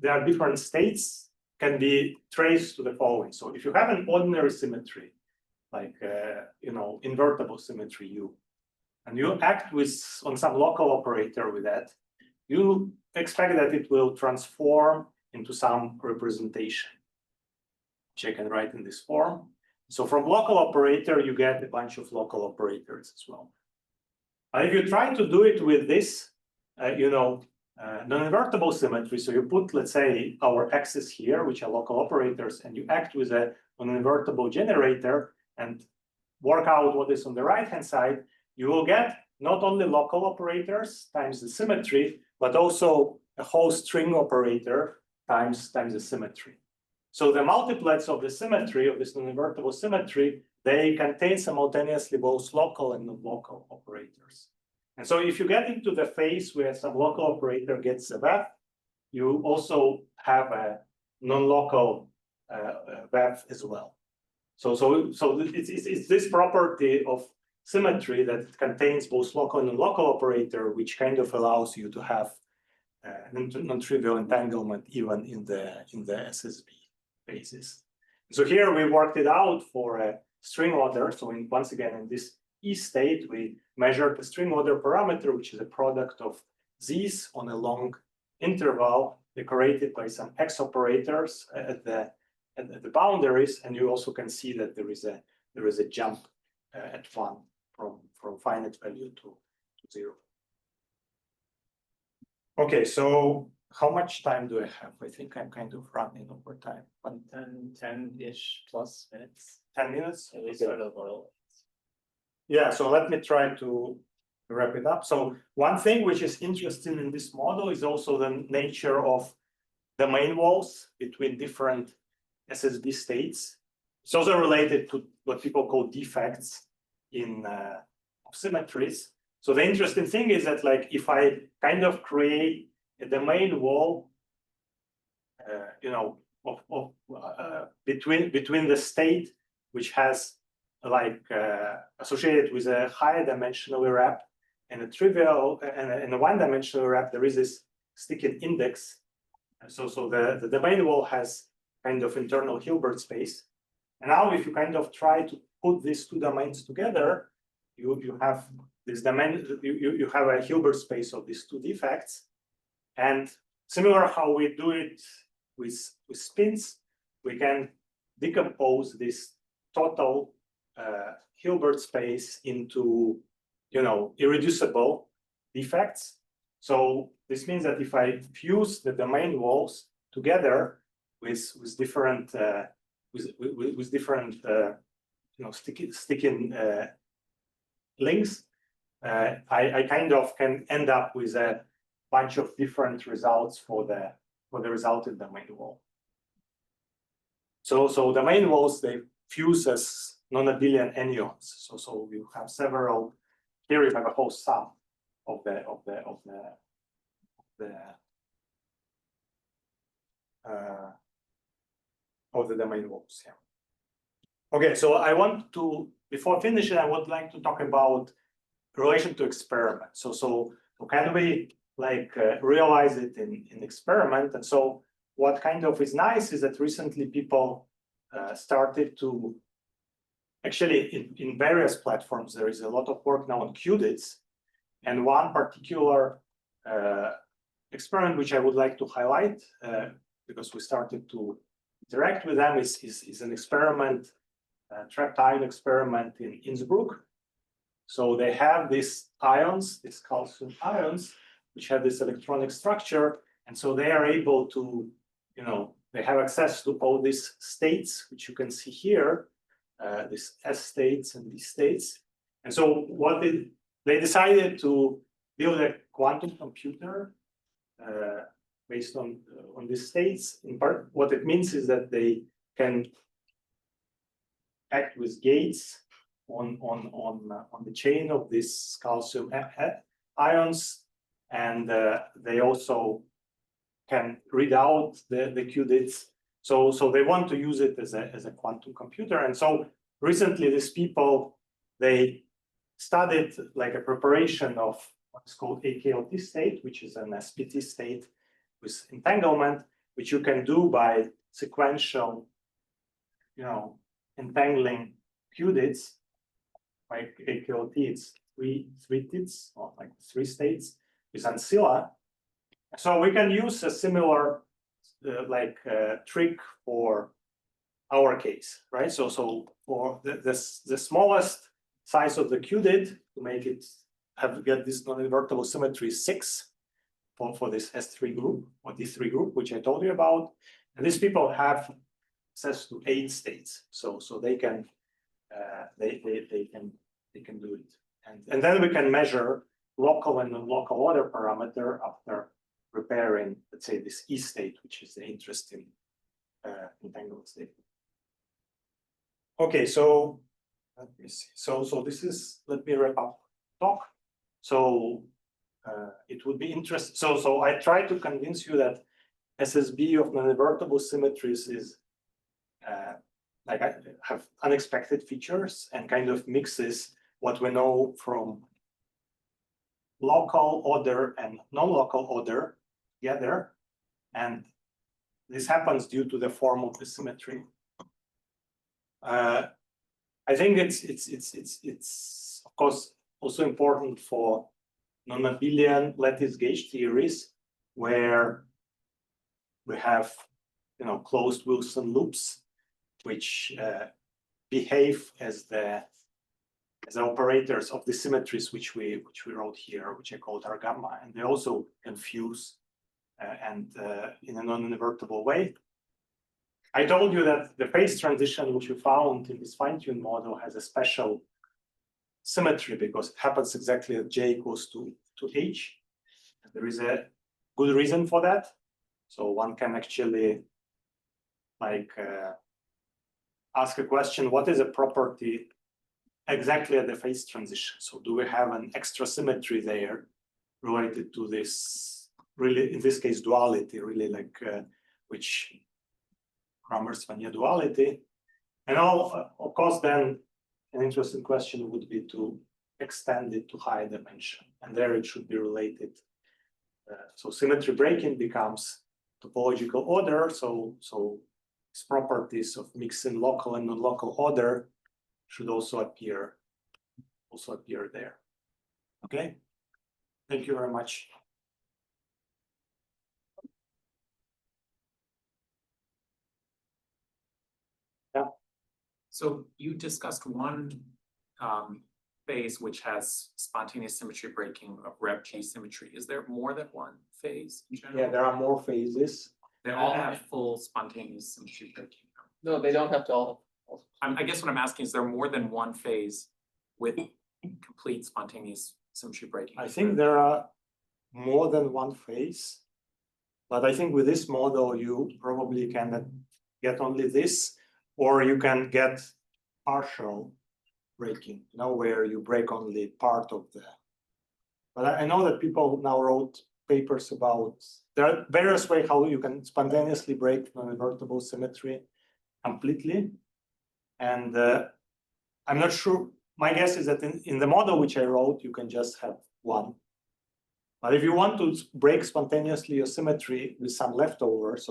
are different states, can be traced to the following. So if you have an ordinary symmetry, like invertible symmetry U, and you act on some local operator with that, you expect that it will transform into some representation, which I can write in this form. So from local operator, you get a bunch of local operators as well. But if you try to do it with this, non-invertible symmetry, so you put, let's say, our axes here, which are local operators, and you act with a non-invertible generator and work out what is on the right-hand side, you will get not only local operators times the symmetry, but also a whole string operator times the symmetry. So the multiplets of the symmetry, of this non-invertible symmetry, they contain simultaneously both local and non-local operators. And so if you get into the phase where some local operator gets a VEF, you also have a non-local VEF as well. So it's this property of symmetry that contains both local and non-local operator, which kind of allows you to have non-trivial entanglement even in the SSB phases. So here we worked it out for a string order. So once again, in this E state, we measured the string order parameter, which is a product of Z's on a long interval decorated by some X operators at the boundaries. And you also can see that there is a jump at 1 from finite value to 0. Okay, so how much time do I have? I think I'm kind of running over time. 10-ish plus minutes. 10 minutes? At least sort of oil. Yeah, so let me try to wrap it up. So one thing which is interesting in this model is also the nature of domain walls between different SSB states. It's also related to what people call defects in symmetries. So the interesting thing is that, like, if I kind of create a domain wall, between the state which has associated with a higher dimensional irrep and a trivial and a one-dimensional irrep, there is this sticking index. So the domain wall has kind of internal Hilbert space. And now if you kind of try to put these two domains together, you have this domain, you have a Hilbert space of these two defects. And similar how we do it with spins, we can decompose this total Hilbert space into irreducible defects. So this means that if I fuse the domain walls together with different sticking links, I kind of can end up with a bunch of different results for the resulting domain wall. So domain walls, they fuse as non-Abelian anyons. So you have several. Here you have a whole sum of the domain walls. Yeah. Okay, so I want to, before finishing, I would like to talk about relation to experiment. So can we realize it in experiment? And so what kind of is nice is that recently people started to, actually in various platforms, there is a lot of work now on qudits. And one particular experiment which I would like to highlight, because we started to interact with them, is an experiment, trapped ion experiment in Innsbruck. So they have these ions, these calcium ions, which have this electronic structure. And so they are able to, they have access to all these states, which you can see here, these S states and these states. And so what they decided to build a quantum computer based on these states. In part, what it means is that they can act with gates on the chain of these calcium ions, and they also can read out the qudits. So they want to use it as a quantum computer. And so recently, these people, they studied like a preparation of what's called AKLT state, which is an SPT state with entanglement, which you can do by sequential, entangling qudits. Like AKLT, it's three qudits, or like 3 states with ancilla. So we can use a similar trick for our case, right? So for the smallest size of the qudit, to make it get this non-invertible symmetry 6 for this S3 group or D3 group, which I told you about. And these people have access to 8 states, so they can they can do it, and then we can measure local and non-local order parameter after repairing, let's say, this E state, which is the interesting entanglement state. Okay, so let me see. So this is, let me wrap up talk. So it would be interesting. So I try to convince you that SSB of non-invertible symmetries is like I have unexpected features and kind of mixes what we know from local order and non-local order together, and this happens due to the form of the symmetry. I think it's of course also important for non-Abelian lattice gauge theories where we have closed Wilson loops which behave as the operators of the symmetries which we wrote here, which I called R gamma, and they also confuse and in a non-invertible way. I told you that the phase transition which you found in this fine-tuned model has a special symmetry because it happens exactly at j equals to h. There is a good reason for that. So one can actually ask a question: what is a property exactly at the phase transition? So do we have an extra symmetry there related to this, really, in this case, duality, really which Kramers-Vanier duality? And of course, then an interesting question would be to extend it to higher dimension, and there it should be related. So symmetry breaking becomes topological order. So its properties of mixing local and non-local order should also appear there. Okay, thank you very much. Yeah. So you discussed one phase which has spontaneous symmetry breaking of rep G symmetry. Is there more than one phase in general? Yeah, there are more phases. They all have full spontaneous symmetry breaking. No, they don't have to all. I guess what I'm asking is there more than one phase with complete spontaneous symmetry breaking? I think there are more than one phase, but I think with this model you probably can get only this, or you can get partial breaking, where you break only part of the. But I know that people now wrote papers about, there are various ways how you can spontaneously break non-invertible symmetry completely. And I'm not sure, my guess is that in the model which I wrote, you can just have one. But if you want to break spontaneously your symmetry with some leftovers,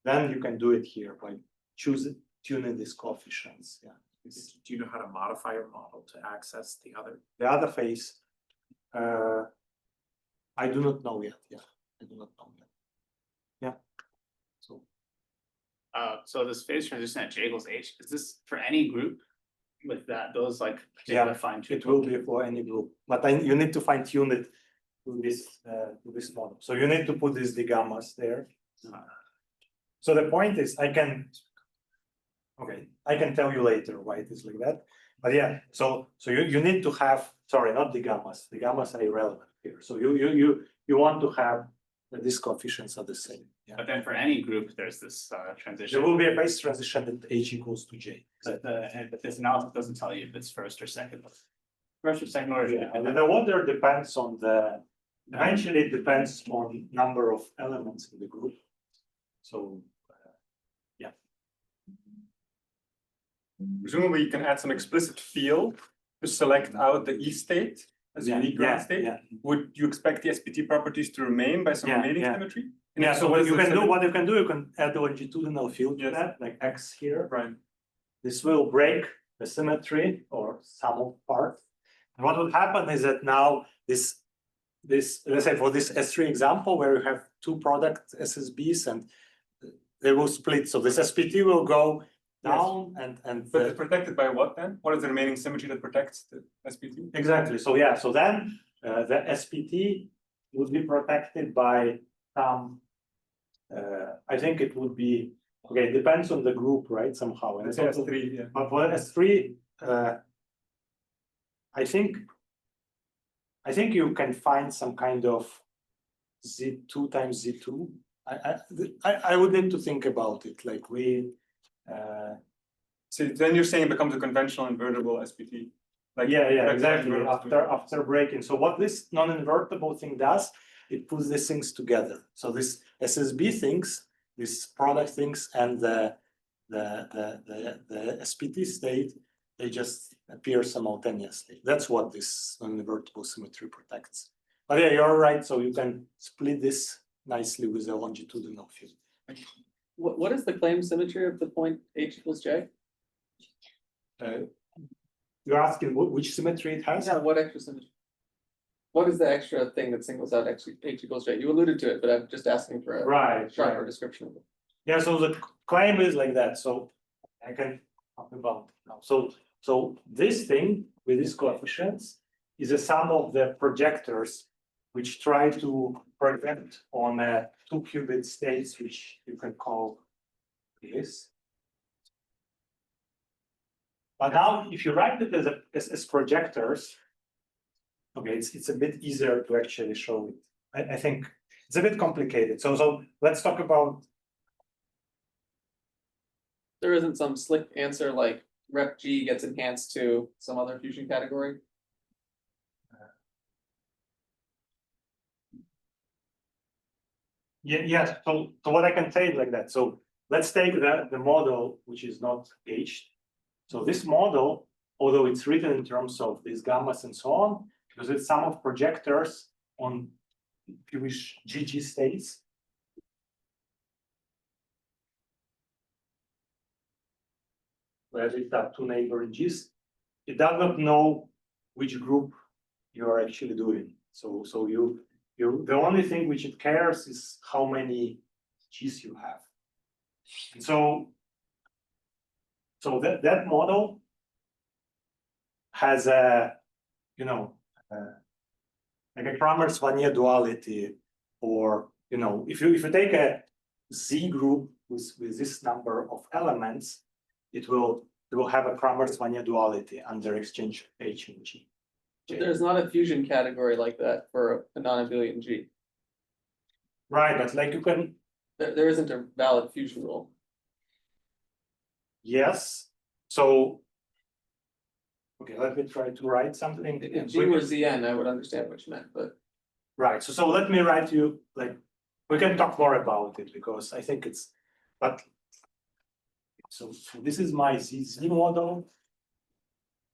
then you can do it here by tuning these coefficients. Yeah. Do you know how to modify your model to access the other phase? I do not know yet. Yeah, I do not know yet. Yeah. So this phase transition at j equals h, is this for any group with those particular fine-tuned? It will be for any group, but you need to fine tune it to this model. So you need to put these d gammas there. So the point is, I can tell you later why it is like that. But yeah, so you need to have, sorry, not the gammas. The gammas are irrelevant here. So you want to have these coefficients are the same. Yeah. But then for any group, there's this transition. There will be a phase transition at h equals to j. But this analysis doesn't tell you if it's first or second. First or second order. Yeah, and the order depends on eventually it depends on number of elements in the group. So yeah. Presumably you can add some explicit field to select out the E state as a unique ground state. Yeah. Would you expect the SPT properties to remain by some remaining symmetry? And Yeah, if so what you can add a longitudinal field to that, like X here. Right. This will break the symmetry or sum of parts. And what will happen is that now this let's say for this S3 example where you have two product SSBs and they will split. So this SPT will go down and But it's protected by what then? What is the remaining symmetry that protects the SPT? Exactly. So yeah, so then the SPT would be protected by some, I think it would be, okay, it depends on the group, right, somehow. And It's S3, yeah. But for S3, I think you can find some kind of Z2 times Z2. I would need to think about it, like So then you're saying it becomes a conventional invertible SPT. Like yeah, exactly, invertible. after breaking. So what this non-invertible thing does, it puts these things together. So this SSB things, this product things, and the SPT state, they just appear simultaneously. That's what this non-invertible symmetry protects. But yeah, you're right. So you can split this nicely with a longitudinal field. What is the claim symmetry of the point H equals J? You're asking which symmetry it has? Yeah, what extra symmetry? What is the extra thing that singles out H equals J? You alluded to it, but I'm just asking for a sharper description of it. Yeah, so the claim is like that. So I can talk about it now. So this thing with these coefficients is a sum of the projectors which try to project on 2 qubit states, which you can call this. But now, if you write it as projectors, okay, it's a bit easier to actually show it. I think it's a bit complicated. So let's talk about. There isn't some slick answer like rep G gets enhanced to some other fusion category. Yes. So what I can say is like that. So let's take the model which is not gauged. So this model, although it's written in terms of these gammas and so on, because it's sum of projectors on, if you wish, GG states. Where we have 2 neighboring G's, it does not know which group you are actually doing. So the only thing which it cares is how many G's you have. And so that model has a, like a Kramers-Vanier duality, or if you take a Z group with this number of elements, it will have a Kramers-Vanier duality under exchange H and G. But there's not a fusion category like that for a non-Abelian G. Right, but like you can. There isn't a valid fusion rule. Yes. So. Okay, let me try to write something. If G were Zn, I would understand what you meant, but. Right. So let me write you, like, we can talk more about it because I think it's, but. So this is my ZZ model.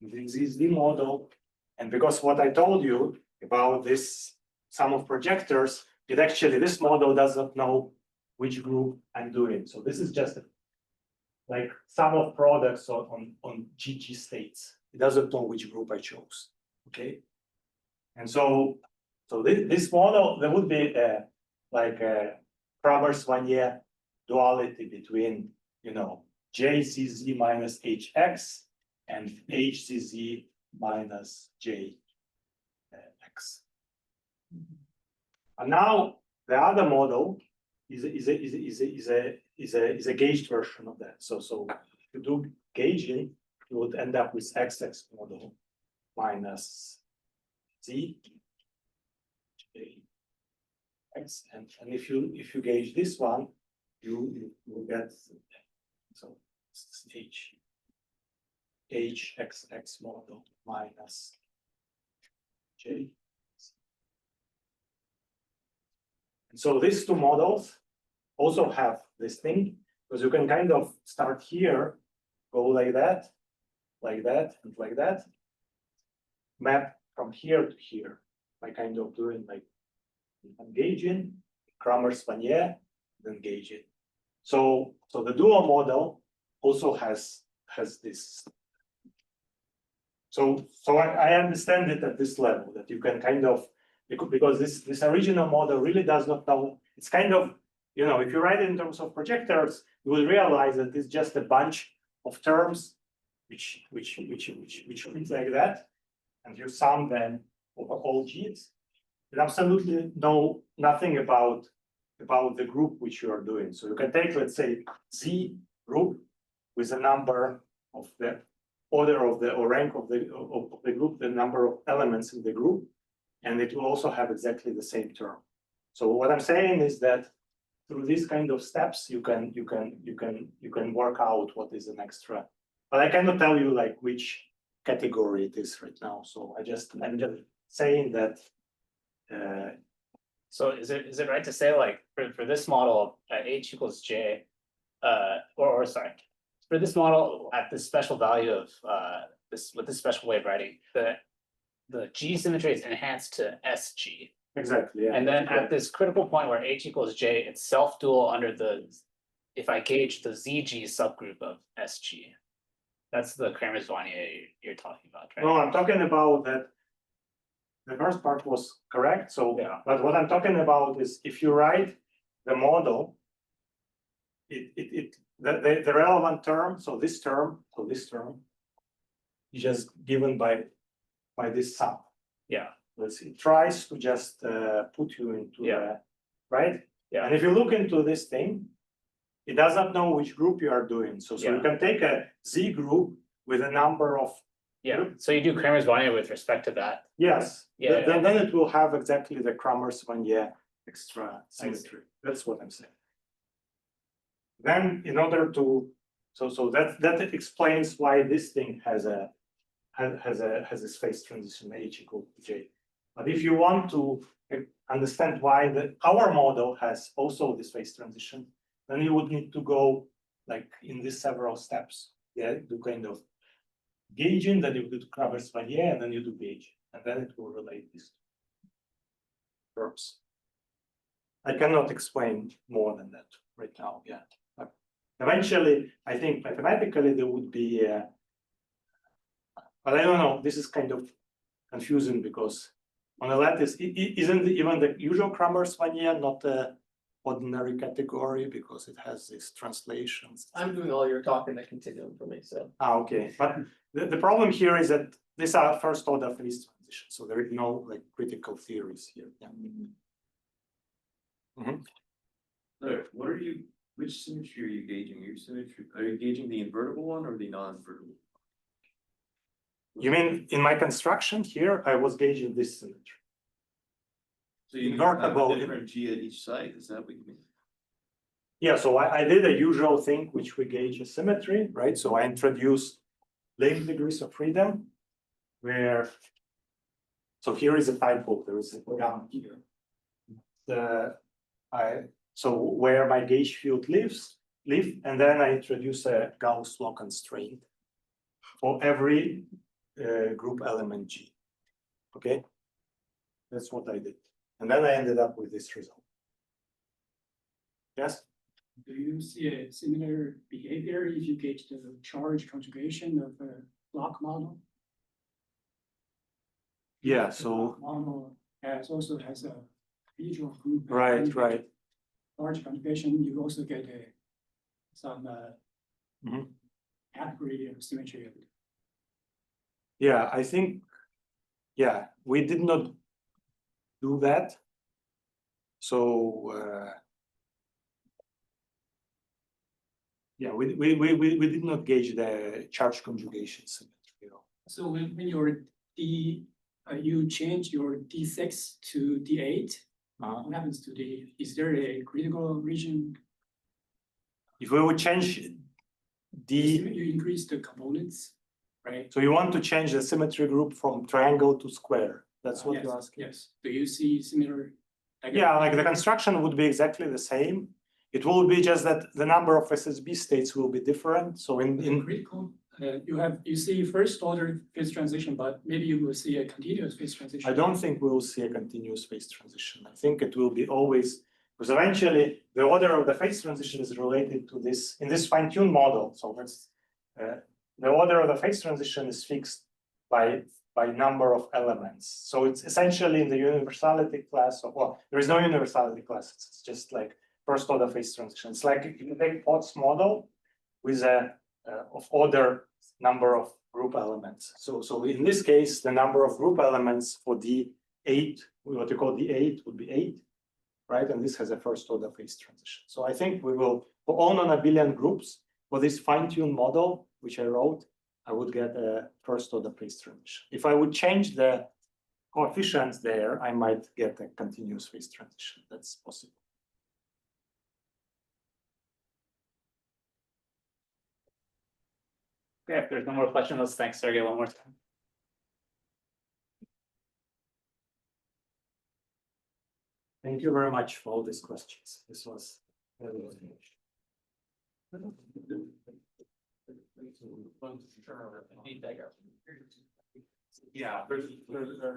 The ZZ model. And because what I told you about this sum of projectors, it actually, this model does not know which group I'm doing. So this is just like sum of products on GG states. It doesn't know which group I chose. Okay. And so this model, there would be like a Kramers-Vanier duality between, JZZ minus HX and HZZ minus JX. And now the other model is a gauged version of that. So if you do gauging, you would end up with XX model minus Z X, and if you gauge this one, you will get HXX model minus J. And so these two models also have this thing, because you can kind of start here, go like that, and like that, map from here to here by kind of doing like engaging, Kramers-Vanier, then gauging. So the dual model also has this. So I understand it at this level, that you can kind of, because this original model really does not know. It's kind of, if you write it in terms of projectors, you will realize that it's just a bunch of terms which read like that, and you sum them over all G's. You absolutely know nothing about the group which you are doing. So you can take, let's say, Z group with a number of the order of the or rank of the group, the number of elements in the group, and it will also have exactly the same term. So what I'm saying is that through these kind of steps, you can work out what is an extra. But I cannot tell you like which category it is right now. So I'm just saying that. So is it right to say like for this model at h equals j, or sorry, for this model at this special value of this with this special way of writing, the G symmetry is enhanced to SG. Exactly. Yeah. And then at this critical point where h equals j, it's self-dual under the, if I gauge the ZG subgroup of SG. That's the Kramers-Wanier you're talking about, right? No, I'm talking about that. The first part was correct. So, Yeah. But what I'm talking about is if you write the model, the relevant term. So this term is just given by this sum. Yeah. Let's see. It tries to just put you into the right. Yeah. And if you look into this thing, it does not know which group you are doing. So you can take a Z group with a number of. Yeah. So you do Kramers-Wanier with respect to that. Yes. Yeah. Then it will have exactly the Kramers-Wanier extra symmetry. That's what I'm saying. Then in order to so that explains why this thing has a phase transition H equal to J. But if you want to understand why our model has also this phase transition, then you would need to go like in these several steps. Yeah, do kind of gauging, then you do Kramers-Wanier, and then you do gauge, and then it will relate these verbs. I cannot explain more than that right now. Yeah, but eventually, I think mathematically there would be. But I don't know. This is kind of confusing because on the lattice, isn't even the usual Kramers-Wanier not a ordinary category because it has these translations. I'm doing all your talk in the continuum for me, so. Okay, but the problem here is that these are first order phase transitions, so there is no like critical theories here. Yeah. What are you? Which symmetry are you gauging? Are you gauging the invertible one or the non-invertible? You mean in my construction here, I was gauging this symmetry. So you Invertible. have a different G at each side. Is that what you mean? Yeah, so I did a usual thing which we gauge a symmetry, right? So I introduced length degrees of freedom, where so here is a typo. There is a down here. So where my gauge field live, and then I introduce a Gauss law constraint for every group element G. Okay, that's what I did. And then I ended up with this result. Yes? Do you see a similar behavior if you gauge the charge conjugation of a block model? Yeah, The so. block model also has a visual group. Right. Charge conjugation, you also get some category of symmetry. Yeah, I think, yeah, we did not do that. So yeah, we did not gauge the charge conjugation symmetry. So when your you change your D6 to D8, what happens to is there a critical region? If we would change You increase the components, right? so you want to change the symmetry group from triangle to square. That's what you're asking. Yes. Do you see similar? Yeah, like the construction would be exactly the same. It will be just that the number of SSB states will be different. So in critical, you see first order phase transition, but maybe you will see a continuous phase transition. I don't think we will see a continuous phase transition. I think it will be always, because eventually the order of the phase transition is related to this in this fine-tuned model. So that's the order of the phase transition is fixed by number of elements. So it's essentially in the universality class of, well, there is no universality class. It's just like first order phase transition. It's like if you take Potts model with a of order number of group elements. So in this case, the number of group elements for D8, what you call D8 would be 8, right? And this has a first order phase transition. So I think we will, for all non-Abelian groups, for this fine-tuned model, which I wrote, I would get a first order phase transition. If I would change the coefficients there, I might get a continuous phase transition. That's possible. Okay, if there's no more questions, let's thank Sergej one more time. Thank you very much for all these questions. This was very Yeah, there's